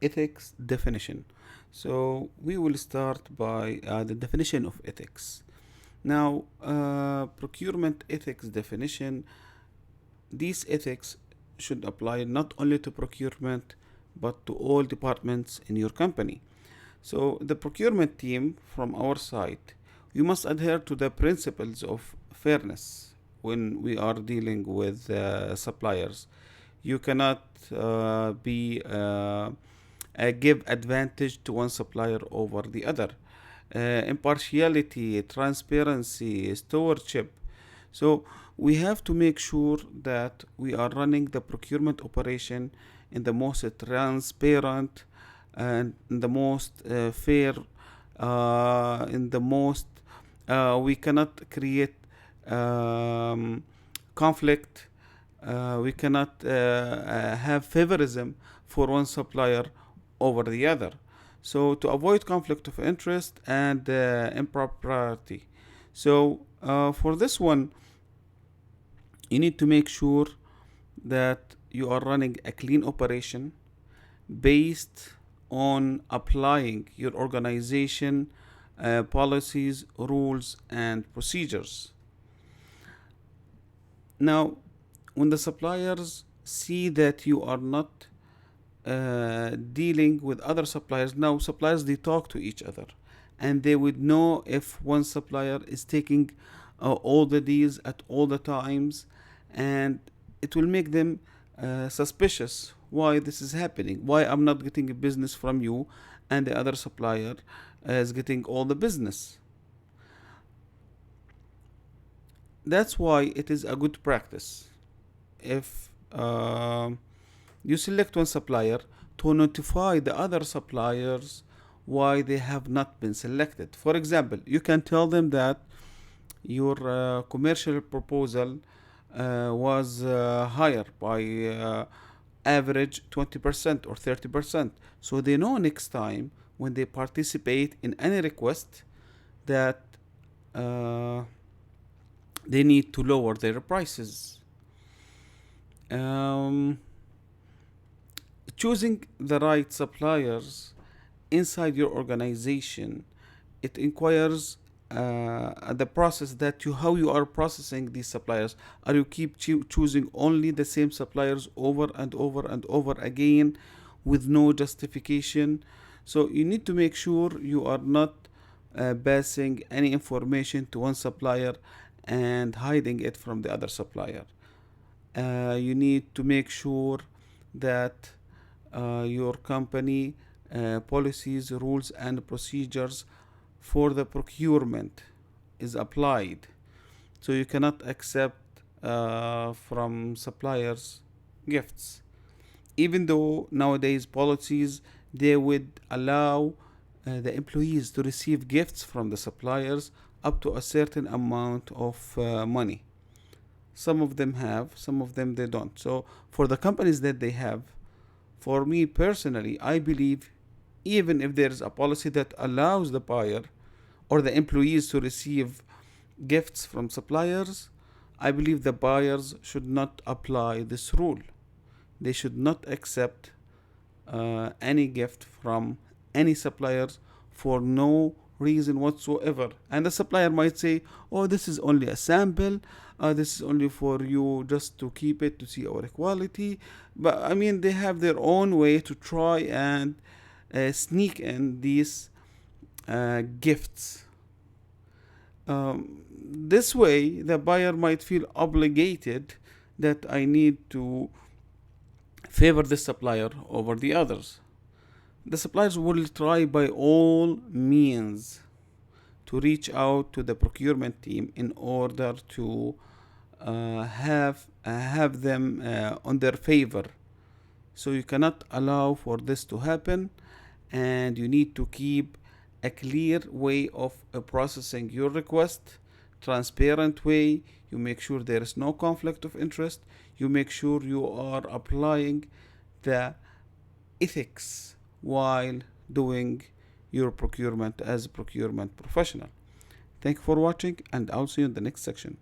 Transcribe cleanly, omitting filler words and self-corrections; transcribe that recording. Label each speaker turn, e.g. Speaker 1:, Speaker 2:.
Speaker 1: ethics definition. So we will start by the definition of ethics. Now, procurement ethics definition, these ethics should apply not only to procurement but to all departments in your company. So the procurement team from our side, we must adhere to the principles of fairness when we are dealing with suppliers. You cannot give advantage to one supplier over the other. Impartiality, transparency, stewardship. So we have to make sure that we are running the procurement operation in the most transparent and in the most fair, in the most we cannot create conflict. We cannot have favorism for one supplier over the other. So to avoid conflict of interest and impropriety. So for this one, you need to make sure that you are running a clean operation based on applying your organization policies, rules, and procedures. Now, when the suppliers see that you are not dealing with other suppliers, now suppliers, they talk to each other and they would know if one supplier is taking all the deals at all the times, and it will make them suspicious why this is happening, why I'm not getting a business from you and the other supplier is getting all the business. That's why it is a good practice if you select one supplier to notify the other suppliers why they have not been selected. For example, you can tell them that your commercial proposal was higher by average 20% or 30%. So they know next time when they participate in any request that they need to lower their prices. Choosing the right suppliers inside your organization, it inquires the process that how you are processing these suppliers. Are you keep choosing only the same suppliers over and over and over again with no justification? So you need to make sure you are not passing any information to one supplier and hiding it from the other supplier. You need to make sure that your company policies, rules, and procedures for the procurement is applied. So you cannot accept from suppliers gifts. Even though nowadays policies, they would allow the employees to receive gifts from the suppliers up to a certain amount of money. Some of them have, some of them they don't. So for the companies that they have, for me personally, I believe even if there's a policy that allows the buyer or the employees to receive gifts from suppliers, I believe the buyers should not apply this rule. They should not accept any gift from any suppliers for no reason whatsoever. And the supplier might say, oh, this is only a sample, this is only for you just to keep it to see our quality. But I mean, they have their own way to try and sneak in these gifts. This way the buyer might feel obligated that I need to favor the supplier over the others. The suppliers will try by all means to reach out to the procurement team in order to have them on their favor. So you cannot allow for this to happen, and you need to keep a clear way of processing your request, transparent way. You make sure there is no conflict of interest. You make sure you are applying the ethics while doing your procurement as a procurement professional. Thank you for watching, and I'll see you in the next section.